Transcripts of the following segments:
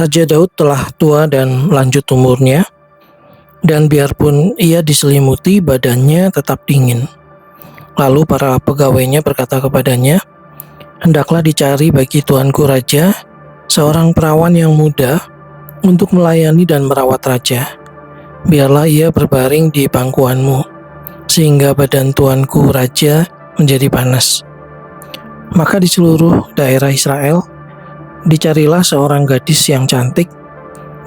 Raja Daud telah tua dan lanjut umurnya, dan biarpun ia diselimuti, badannya tetap dingin. Lalu para pegawainya berkata kepadanya, "Hendaklah dicari bagi tuanku raja seorang perawan yang muda untuk melayani dan merawat raja. Biarlah ia berbaring di pangkuanmu, sehingga badan tuanku raja menjadi panas." Maka di seluruh daerah Israel dicarilah seorang gadis yang cantik,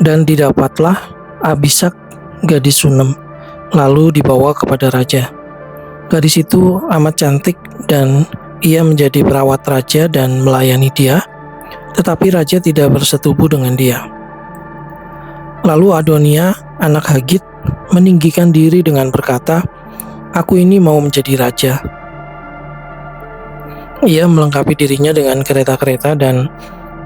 dan didapatlah Abisak gadis Sunem, lalu dibawa kepada raja. Gadis itu amat cantik dan ia menjadi perawat raja dan melayani dia, tetapi raja tidak bersetubuh dengan dia. Lalu Adonia, anak Hagit, meninggikan diri dengan berkata, "Aku ini mau menjadi raja." Ia melengkapi dirinya dengan kereta-kereta dan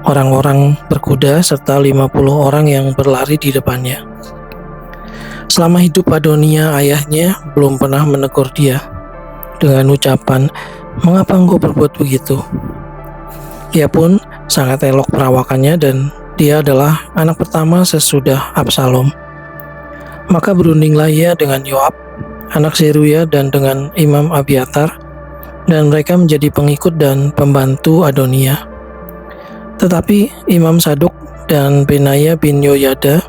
orang-orang berkuda serta 50 orang yang berlari di depannya. Selama hidup Adonia, ayahnya belum pernah menegur dia dengan ucapan, "Mengapa engkau berbuat begitu?" Ia pun sangat elok perawakannya dan dia adalah anak pertama sesudah Absalom. Maka berundinglah ia dengan Yoab, anak Seruya, dan dengan Imam Abiatar, dan mereka menjadi pengikut dan pembantu Adonia. Tetapi Imam Sadok dan Benaya bin Yoyada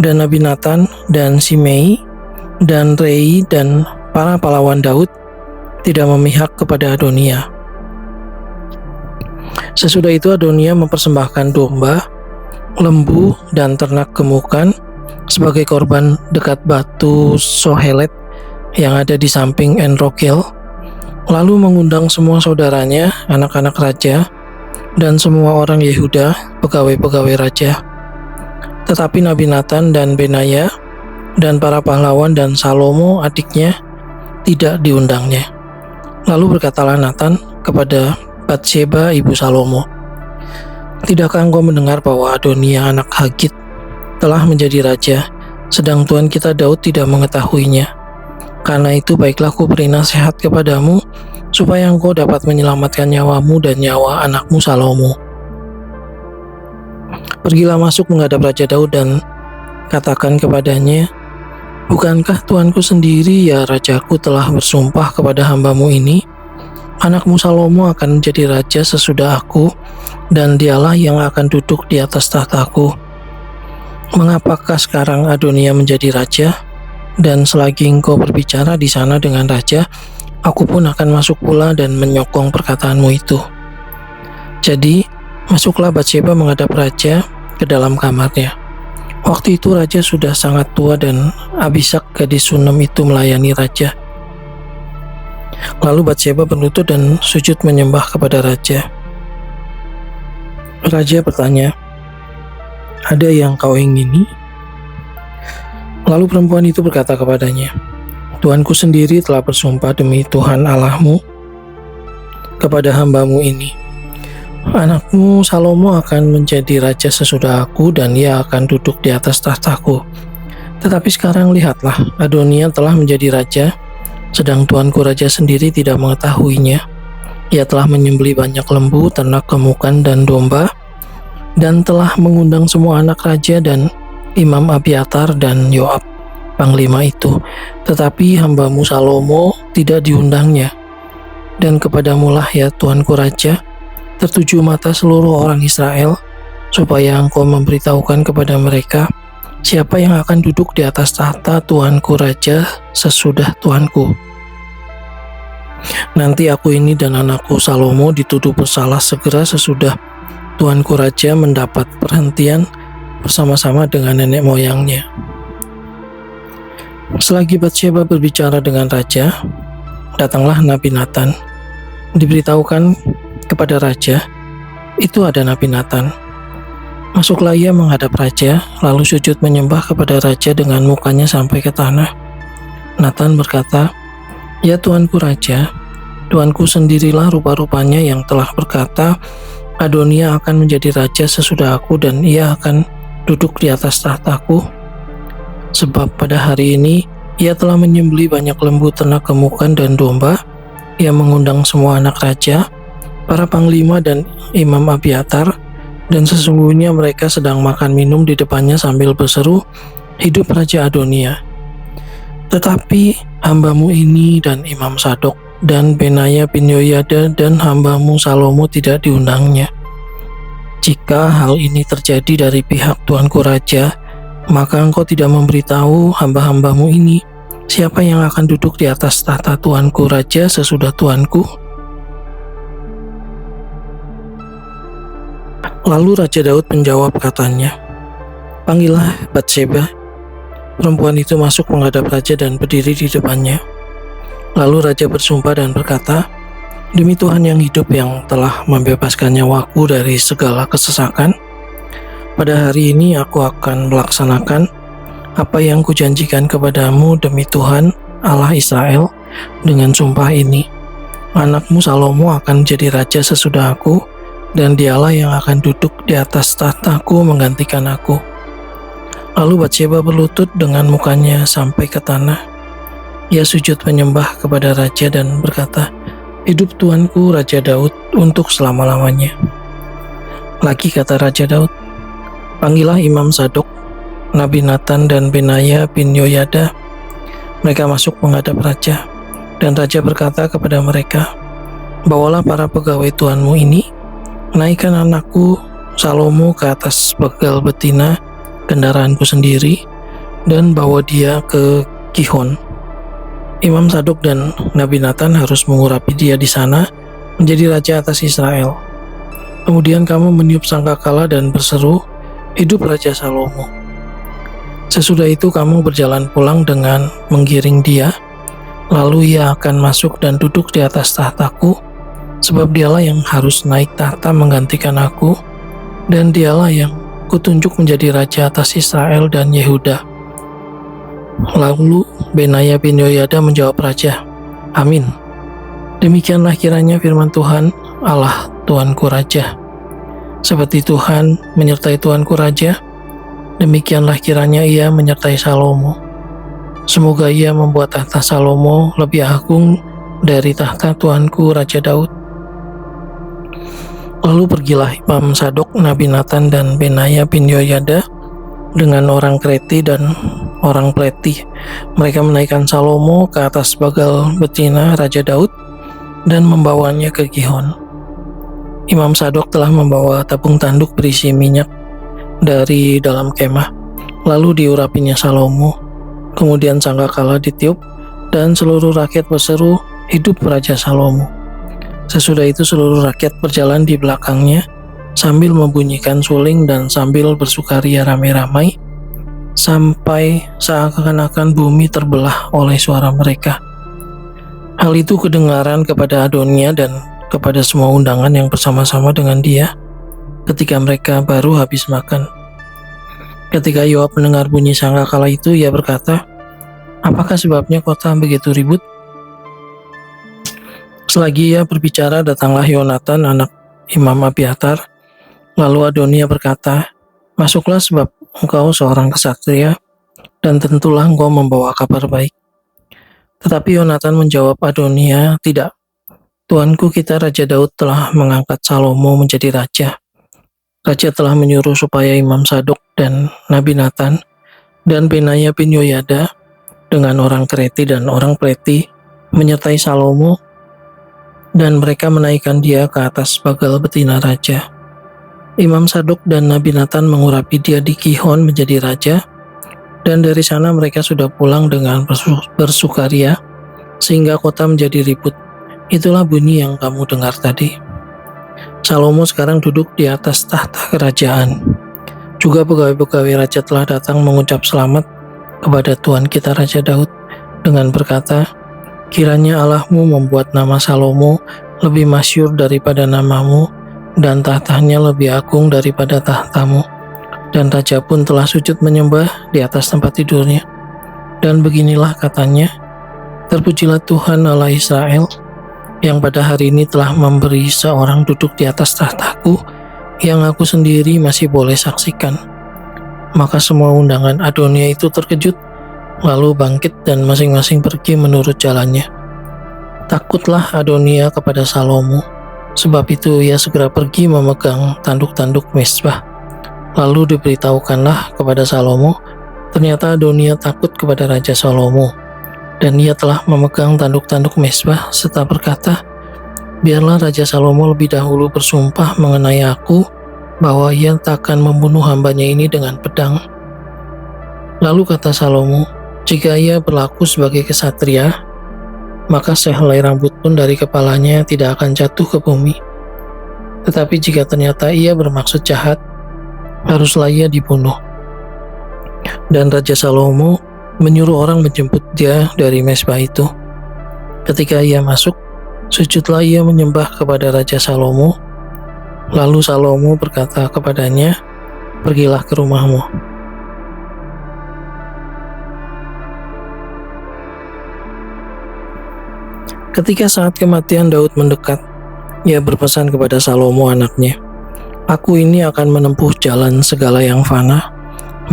dan Abinatan dan Simei dan Rei dan para pahlawan Daud tidak memihak kepada Adonia. Sesudah itu Adonia mempersembahkan domba, lembu, dan ternak gemukan sebagai korban dekat batu Sohelet yang ada di samping En-Rogel, lalu mengundang semua saudaranya, anak-anak raja, dan semua orang Yehuda, pegawai-pegawai raja. Tetapi Nabi Nathan dan Benaya dan para pahlawan dan Salomo adiknya tidak diundangnya. Lalu berkatalah Nathan kepada Batsheba ibu Salomo, "Tidakkah engkau mendengar bahwa Adonia anak Hagit telah menjadi raja, sedang tuan kita Daud tidak mengetahuinya? Karena itu baiklah aku beri nasihat kepadamu, supaya engkau dapat menyelamatkan nyawamu dan nyawa anakmu Salomo. Pergilah masuk menghadap Raja Daud dan katakan kepadanya, 'Bukankah tuanku sendiri, ya rajaku, telah bersumpah kepada hambamu ini, anakmu Salomo akan menjadi raja sesudah aku, dan dialah yang akan duduk di atas tahtaku. Mengapakah sekarang Adonia menjadi raja? Dan selagi engkau berbicara di sana dengan raja, aku pun akan masuk pula dan menyokong perkataanmu itu.' Jadi masuklah Batsheba menghadap raja ke dalam kamarnya. Waktu itu raja sudah sangat tua dan Abisak gadis Sunem itu melayani raja. Lalu Batsheba berlutut dan sujud menyembah kepada raja. Raja bertanya, 'Ada yang kau ingini?' Lalu perempuan itu berkata kepadanya, 'Tuanku sendiri telah bersumpah demi Tuhan Allahmu kepada hambamu ini, anakmu Salomo akan menjadi raja sesudah aku dan ia akan duduk di atas tahtaku. Tetapi sekarang lihatlah, Adonia telah menjadi raja, sedang tuanku raja sendiri tidak mengetahuinya. Ia telah menyembelih banyak lembu, ternak gemukan, dan domba, dan telah mengundang semua anak raja dan Imam Abiatar dan Yoab, panglima itu. Tetapi hambamu Salomo tidak diundangnya. Dan kepadamulah ya tuanku raja, tertuju mata seluruh orang Israel, supaya engkau memberitahukan kepada mereka siapa yang akan duduk di atas tahta tuanku raja sesudah tuanku. Nanti aku ini dan anakku Salomo dituduh bersalah segera sesudah tuanku raja mendapat perhentian bersama-sama dengan nenek moyangnya." Selagi Batsheba berbicara dengan raja, datanglah Nabi Nathan. Diberitahukan kepada raja, itu ada Nabi Nathan. Masuklah ia menghadap raja, lalu sujud menyembah kepada raja dengan mukanya sampai ke tanah. Nathan berkata, "Ya tuanku raja, tuanku sendirilah rupa-rupanya yang telah berkata, Adonia akan menjadi raja sesudah aku dan ia akan duduk di atas tahtaku. Sebab pada hari ini ia telah menyembelih banyak lembu, ternak gemukan, dan domba. Ia mengundang semua anak raja, para panglima dan Imam Abiatar, Dan sesungguhnya mereka sedang makan minum di depannya sambil berseru, "Hidup Raja Adonia." Tetapi hambamu ini dan Imam Sadok dan Benaya bin Yoyada dan hambamu Salomo tidak diundangnya. Jika hal ini terjadi dari pihak Tuanku Raja, maka engkau tidak memberitahu hamba-hambamu ini siapa yang akan duduk di atas tahta Tuanku Raja sesudah Tuanku? Lalu Raja Daud menjawab katanya, "Panggillah Batseba." Perempuan itu masuk menghadap raja dan berdiri di depannya. Lalu raja bersumpah dan berkata, "Demi Tuhan yang hidup yang telah membebaskan nyawaku dari segala kesesakan, pada hari ini aku akan melaksanakan apa yang kujanjikan kepadamu demi Tuhan Allah Israel dengan sumpah ini. Anakmu Salomo akan menjadi raja sesudah aku, dan dialah yang akan duduk di atas tahtaku menggantikan aku." Lalu Batseba berlutut dengan mukanya sampai ke tanah. Ia sujud menyembah kepada raja dan berkata, "Hidup tuanku Raja Daud untuk selama-lamanya." Lagi kata Raja Daud, "Panggillah Imam Sadok, Nabi Nathan dan Benaya bin Yoyada." Mereka masuk menghadap raja, dan raja berkata kepada mereka, "Bawalah para pegawai tuanmu ini, naikkan anakku Salomo ke atas begal betina kendaraanku sendiri, dan bawa dia ke Gihon. Imam Sadok dan Nabi Nathan harus mengurapi dia di sana menjadi raja atas Israel. Kemudian kamu meniup sangkakala dan berseru, 'Hidup Raja Salomo.' Sesudah itu kamu berjalan pulang dengan menggiring dia, lalu ia akan masuk dan duduk di atas tahtaku, sebab dialah yang harus naik tahta menggantikan aku, dan dialah yang kutunjuk menjadi raja atas Israel dan Yehuda." Lalu Benaya bin Yoyada menjawab raja, "Amin. Demikianlah kiranya firman Tuhan Allah Tuanku Raja. Seperti Tuhan menyertai Tuanku Raja, demikianlah kiranya ia menyertai Salomo. Semoga ia membuat tahta Salomo lebih agung dari tahta Tuanku Raja Daud." Lalu pergilah Imam Sadok, Nabi Nathan dan Benaya bin Yoyada dengan orang Kreti dan orang Pleti. Mereka menaikkan Salomo ke atas bagal betina Raja Daud dan membawanya ke Gihon. Imam Sadok telah membawa tabung tanduk berisi minyak dari dalam kemah, lalu diurapinya Salomo. Kemudian sangkakala ditiup dan seluruh rakyat berseru, "Hidup Raja Salomo." Sesudah itu seluruh rakyat berjalan di belakangnya sambil membunyikan suling dan sambil bersukaria ramai-ramai, sampai seakan-akan bumi terbelah oleh suara mereka. Hal itu kedengaran kepada Adonia dan kepada semua undangan yang bersama-sama dengan dia ketika mereka baru habis makan. Ketika Yoab mendengar bunyi sangkakala itu, ia berkata, "Apakah sebabnya kota begitu ribut?" Selagi ia berbicara, datanglah Yonatan anak Imam Abiatar. Lalu Adonia berkata, "Masuklah sebab engkau seorang kesatria, dan tentulah engkau membawa kabar baik." Tetapi Yonatan menjawab Adonia, "Tidak, Tuanku kita Raja Daud telah mengangkat Salomo menjadi raja. Raja telah menyuruh supaya Imam Sadok dan Nabi Nathan dan Benaya bin Yoyada dengan orang Kreti dan orang Pleti menyertai Salomo, dan mereka menaikkan dia ke atas bagal betina raja. Imam Sadok dan Nabi Nathan mengurapi dia di Gihon menjadi raja, dan dari sana mereka sudah pulang dengan bersukaria, sehingga kota menjadi ribut. Itulah bunyi yang kamu dengar tadi. Salomo sekarang duduk di atas tahta kerajaan. Juga pegawai-pegawai raja telah datang mengucap selamat kepada Tuhan kita Raja Daud dengan berkata, "Kiranya Allahmu membuat nama Salomo lebih masyhur daripada namamu, dan tahtanya lebih agung daripada tahtamu." Dan raja pun telah sujud menyembah di atas tempat tidurnya. Dan beginilah katanya, "Terpujilah Tuhan Allah Israel, yang pada hari ini telah memberi seorang duduk di atas tahtaku, yang aku sendiri masih boleh saksikan." Maka semua undangan Adonia itu terkejut, lalu bangkit dan masing-masing pergi menurut jalannya. Takutlah Adonia kepada Salomo, Sebab itu ia segera pergi memegang tanduk-tanduk mezbah. Lalu diberitahukanlah kepada Salomo, ternyata Adonia takut kepada Raja Salomo, dan ia telah memegang tanduk-tanduk mezbah serta berkata, biarlah Raja Salomo lebih dahulu bersumpah mengenai aku, bahwa ia takkan membunuh hambanya ini dengan pedang. Lalu kata Salomo, jika ia berlaku sebagai kesatria, maka sehelai rambut pun dari kepalanya tidak akan jatuh ke bumi. Tetapi jika ternyata ia bermaksud jahat, haruslah ia dibunuh. Dan Raja Salomo menyuruh orang menjemput dia dari mezbah itu. Ketika ia masuk, sujudlah ia menyembah kepada Raja Salomo. Lalu Salomo berkata kepadanya, pergilah ke rumahmu. Ketika saat kematian Daud mendekat, ia berpesan kepada Salomo anaknya, aku ini akan menempuh jalan segala yang fana,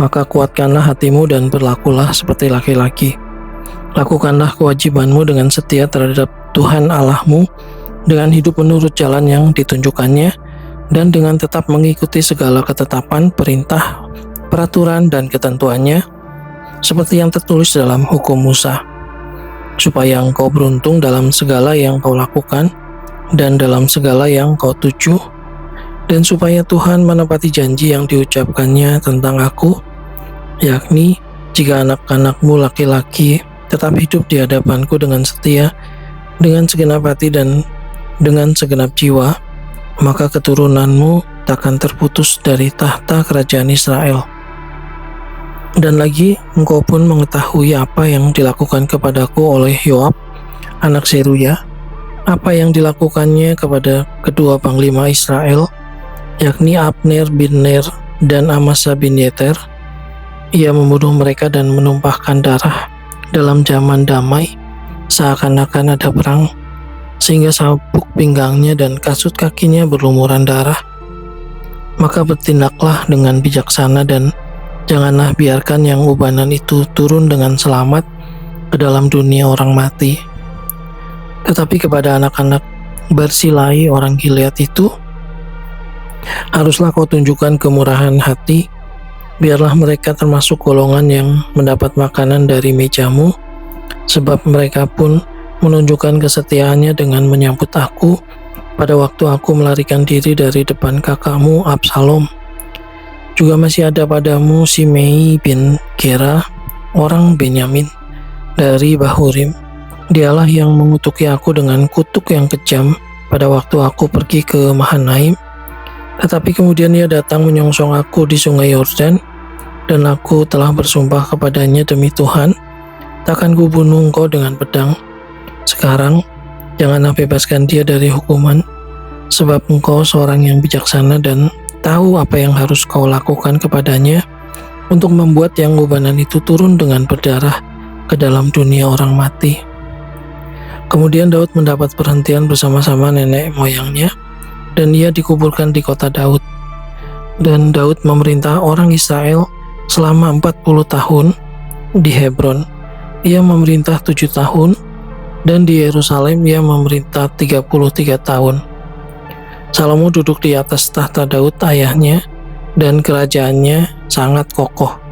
maka kuatkanlah hatimu dan berlakulah seperti laki-laki. Lakukanlah kewajibanmu dengan setia terhadap Tuhan Allahmu, dengan hidup menurut jalan yang ditunjukkannya, dan dengan tetap mengikuti segala ketetapan, perintah, peraturan, dan ketentuannya, seperti yang tertulis dalam hukum Musa, supaya engkau beruntung dalam segala yang kau lakukan dan dalam segala yang kau tuju, dan supaya Tuhan menepati janji yang diucapkannya tentang aku, yakni jika anak-anakmu laki-laki tetap hidup di hadapanku dengan setia, dengan segenap hati dan dengan segenap jiwa, maka keturunanmu takkan terputus dari tahta kerajaan Israel. Dan lagi, engkau pun mengetahui apa yang dilakukan kepadaku oleh Yoab, anak Seruya, apa yang dilakukannya kepada kedua panglima Israel, yakni Abner bin Ner dan Amasa bin Yeter. Ia membunuh mereka dan menumpahkan darah dalam zaman damai, seakan-akan ada perang, sehingga sabuk pinggangnya dan kasut kakinya berlumuran darah. Maka bertindaklah dengan bijaksana dan janganlah biarkan yang ubanan itu turun dengan selamat ke dalam dunia orang mati. Tetapi kepada anak-anak Barsilai orang Gilead itu, haruslah kau tunjukkan kemurahan hati, biarlah mereka termasuk golongan yang mendapat makanan dari mejamu, sebab mereka pun menunjukkan kesetiaannya dengan menyambut aku pada waktu aku melarikan diri dari depan kakakmu Absalom. Juga masih ada padamu Simei bin Gera, orang Benyamin, dari Bahurim. Dialah yang mengutuki aku dengan kutuk yang kejam pada waktu aku pergi ke Mahanaim. Tetapi kemudian ia datang menyongsong aku di sungai Yordan, dan aku telah bersumpah kepadanya demi Tuhan, takkan kubunuh engkau dengan pedang. Sekarang, janganlah bebaskan dia dari hukuman, sebab engkau seorang yang bijaksana dan tahu apa yang harus kau lakukan kepadanya untuk membuat yang ubanan itu turun dengan berdarah ke dalam dunia orang mati. Kemudian Daud mendapat perhentian bersama-sama nenek moyangnya, dan ia dikuburkan di kota Daud. Dan Daud memerintah orang Israel selama 40 tahun di Hebron. Ia memerintah 7 tahun, dan di Yerusalem ia memerintah 33 tahun. Salomo duduk di atas tahta Daud ayahnya, dan kerajaannya sangat kokoh.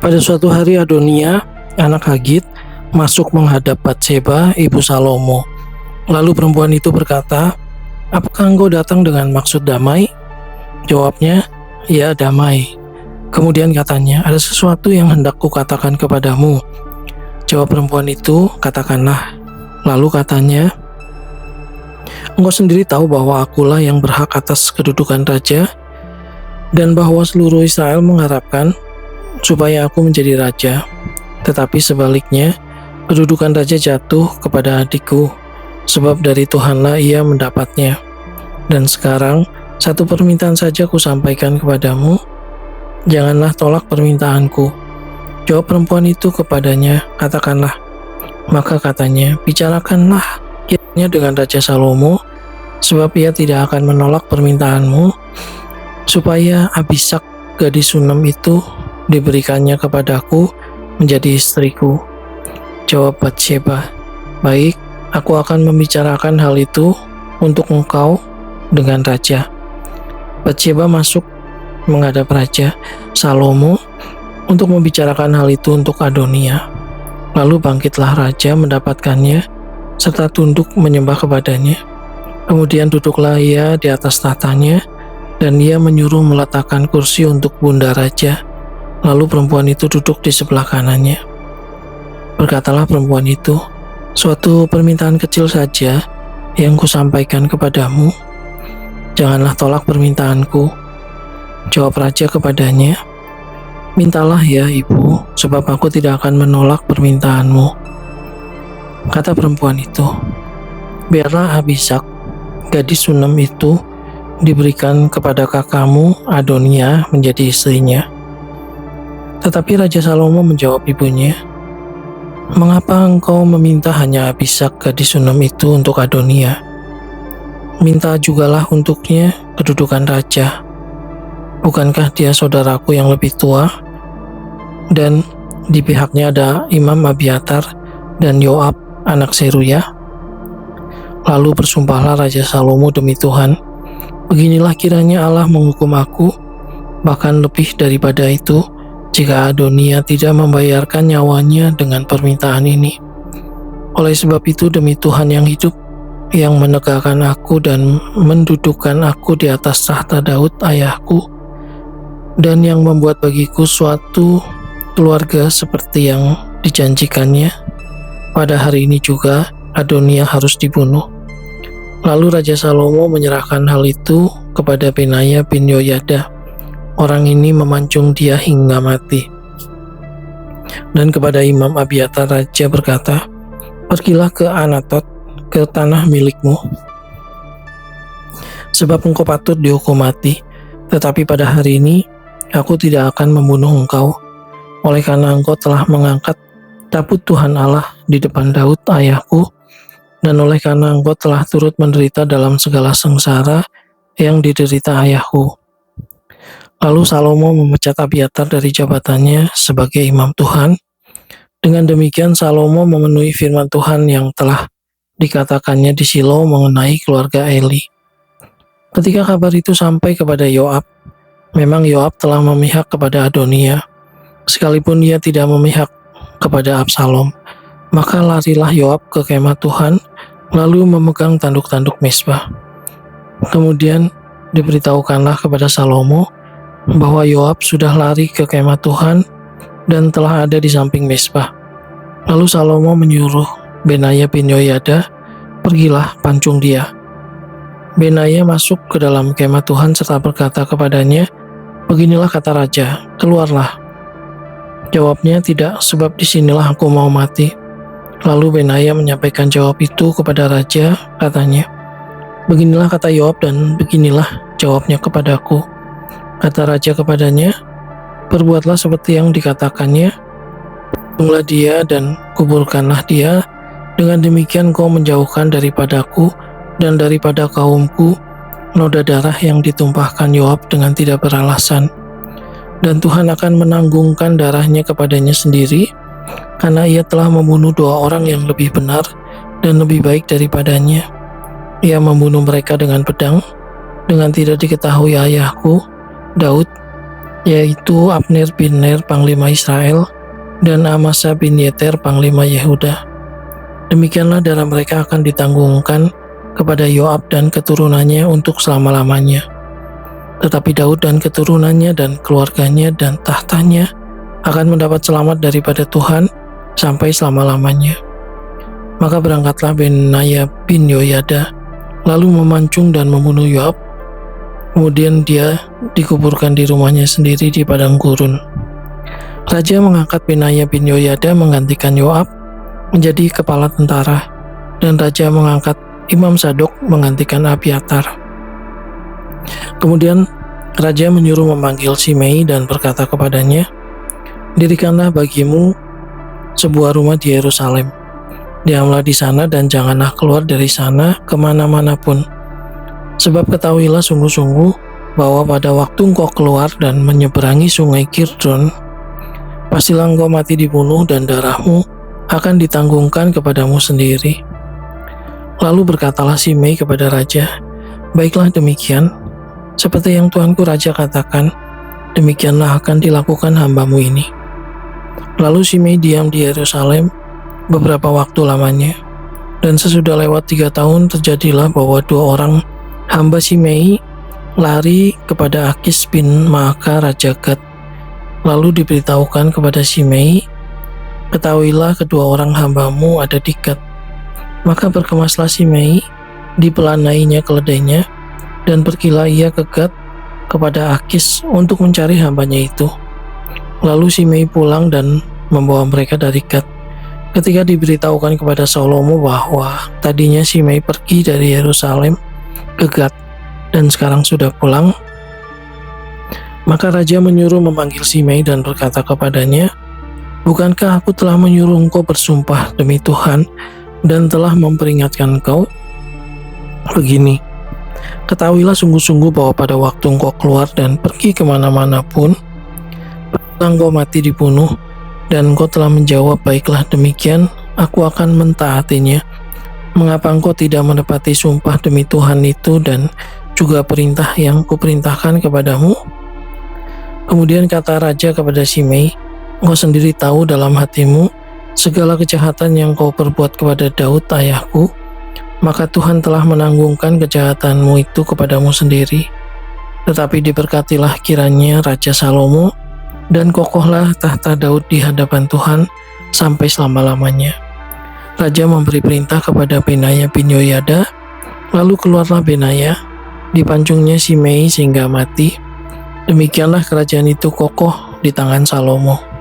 Pada suatu hari Adonia, anak Hagit, masuk menghadap Batseba, ibu Salomo. Lalu perempuan itu berkata, apakah engkau datang dengan maksud damai? Jawabnya, ya damai. Kemudian katanya, ada sesuatu yang hendak kukatakan kepadamu. Jawab perempuan itu, katakanlah. Lalu katanya, engkau sendiri tahu bahwa akulah yang berhak atas kedudukan raja, dan bahwa seluruh Israel mengharapkan supaya aku menjadi raja. Tetapi sebaliknya, kedudukan raja jatuh kepada adikku, sebab dari Tuhanlah ia mendapatnya. Dan sekarang, satu permintaan saja kusampaikan kepadamu, janganlah tolak permintaanku. Jawab perempuan itu kepadanya, katakanlah. Maka katanya, bicarakanlah kiranya dengan Raja Salomo, sebab ia tidak akan menolak permintaanmu, supaya Abisak gadis Sunem itu diberikannya kepadaku menjadi istriku?" Jawab Batsyeba, "Baik, aku akan membicarakan hal itu untuk engkau dengan raja." Batsyeba masuk menghadap Raja Salomo untuk membicarakan hal itu untuk Adonia. Lalu bangkitlah raja mendapatkannya serta tunduk menyembah kepadanya. Kemudian duduklah ia di atas tahtanya, dan ia menyuruh meletakkan kursi untuk bunda raja. Lalu perempuan itu duduk di sebelah kanannya. Berkatalah perempuan itu, "Suatu permintaan kecil saja yang kusampaikan kepadamu. Janganlah tolak permintaanku." Jawab raja kepadanya, "Mintalah ya ibu, sebab aku tidak akan menolak permintaanmu." Kata perempuan itu, "Biarlah Abisak, gadis Sunem itu, diberikan kepada kakakmu Adonia menjadi istrinya." Tetapi Raja Salomo menjawab ibunya, "Mengapa engkau meminta hanya Abisak gadis Sunem itu untuk Adonia? Minta jugalah untuknya kedudukan raja. Bukankah dia saudaraku yang lebih tua? Dan di pihaknya ada Imam Abiatar dan Yoab anak Seruya." Lalu bersumpahlah Raja Salomo demi Tuhan, "Beginilah kiranya Allah menghukum aku, bahkan lebih daripada itu, jika Adonia tidak membayarkan nyawanya dengan permintaan ini. Oleh sebab itu, demi Tuhan yang hidup, yang menegakkan aku dan mendudukkan aku di atas tahta Daud ayahku, dan yang membuat bagiku suatu keluarga seperti yang dijanjikannya, pada hari ini juga Adonia harus dibunuh." Lalu Raja Salomo menyerahkan hal itu kepada Benaya bin Yoyada. Orang ini memancung dia hingga mati. Dan kepada Imam Abiatar raja berkata, "Pergilah ke Anatot, ke tanah milikmu, sebab engkau patut dihukum mati. Tetapi pada hari ini aku tidak akan membunuh engkau, oleh karena engkau telah mengangkat tabut Tuhan Allah di depan Daud ayahku, dan oleh karena engkau telah turut menderita dalam segala sengsara yang diderita ayahku." Lalu Salomo memecat Abiatar dari jabatannya sebagai imam Tuhan. Dengan demikian Salomo memenuhi firman Tuhan yang telah dikatakannya di Shilo mengenai keluarga Eli. Ketika kabar itu sampai kepada Yoab, memang Yoab telah memihak kepada Adonia, sekalipun ia tidak memihak kepada Absalom. Maka larilah Yoab ke kemah Tuhan, lalu memegang tanduk-tanduk mezbah. Kemudian diberitahukanlah kepada Salomo bahwa Yoab sudah lari ke kemah Tuhan dan telah ada di samping mezbah. Lalu Salomo menyuruh Benaya bin Yoyada, "Pergilah, pancung dia." Benaya masuk ke dalam kemah Tuhan serta berkata kepadanya, "Beginilah kata raja, keluarlah." Jawabnya, "Tidak, sebab disinilah aku mau mati." Lalu Benaya menyampaikan jawab itu kepada raja, katanya, "Beginilah kata Yoab dan beginilah jawabnya kepadaku." Kata raja kepadanya, "Perbuatlah seperti yang dikatakannya, bunuhlah dia dan kuburkanlah dia. Dengan demikian kau menjauhkan daripadaku dan daripada kaumku noda darah yang ditumpahkan Yoab dengan tidak beralasan. Dan Tuhan akan menanggungkan darahnya kepadanya sendiri, karena ia telah membunuh dua orang yang lebih benar dan lebih baik daripadanya. Ia membunuh mereka dengan pedang, dengan tidak diketahui ayahku Daud, yaitu Abner bin Ner, panglima Israel, dan Amasa bin Yeter, panglima Yehuda. Demikianlah darah mereka akan ditanggungkan kepada Yoab dan keturunannya untuk selama-lamanya. Tetapi Daud dan keturunannya dan keluarganya dan tahtanya akan mendapat selamat daripada Tuhan sampai selama-lamanya." Maka berangkatlah Benaya bin Yoyada, lalu memancung dan membunuh Yoab. Kemudian dia dikuburkan di rumahnya sendiri di padang gurun. Raja mengangkat Benaya bin Yoyada menggantikan Yoab menjadi kepala tentara, dan raja mengangkat Imam Sadok menggantikan Abiatar. Kemudian raja menyuruh memanggil Simei dan berkata kepadanya, "Dirikanlah bagimu sebuah rumah di Yerusalem. Diamlah di sana dan janganlah keluar dari sana kemana-mana pun. Sebab ketahuilah sungguh-sungguh bahwa pada waktu engkau keluar dan menyeberangi sungai Kidron, pastilah engkau mati dibunuh dan darahmu akan ditanggungkan kepadamu sendiri. Lalu berkatalah Simei kepada raja, baiklah demikian, seperti yang tuanku raja katakan, demikianlah akan dilakukan hambamu ini. Lalu Simei diam di Yerusalem beberapa waktu lamanya, dan sesudah lewat 3 tahun terjadilah bahwa 2 orang hamba Simei lari kepada Akis bin Maaka Raja Gad. Lalu diberitahukan kepada Simei, ketahuilah kedua orang hambamu ada di Gad. Maka berkemaslah Simei, dipelanainya keledainya, dan pergilah ia ke Gad kepada Akis untuk mencari hambanya itu. Lalu Simei pulang dan membawa mereka dari Gad. Ketika diberitahukan kepada Salomo bahwa tadinya Simei pergi dari Yerusalem ke Gad dan sekarang sudah pulang, maka raja menyuruh memanggil Simei dan berkata kepadanya, bukankah aku telah menyuruh engkau bersumpah demi Tuhan dan telah memperingatkan engkau? Begini, ketahuilah sungguh-sungguh bahwa pada waktu engkau keluar dan pergi kemana-mana pun, engkau mati dibunuh, dan engkau telah menjawab, baiklah demikian, aku akan mentaatinya. Mengapa engkau tidak menepati sumpah demi Tuhan itu dan juga perintah yang kuperintahkan kepadamu? Kemudian kata raja kepada Simei, engkau sendiri tahu dalam hatimu segala kejahatan yang kau perbuat kepada Daud ayahku, maka Tuhan telah menanggungkan kejahatanmu itu kepadamu sendiri. Tetapi diberkatilah kiranya Raja Salomo, dan kokohlah tahta Daud di hadapan Tuhan sampai selama-lamanya. Raja memberi perintah kepada Benaya bin Yoyada, lalu keluarlah Benaya, dipancungnya Simei sehingga mati. Demikianlah kerajaan itu kokoh di tangan Salomo.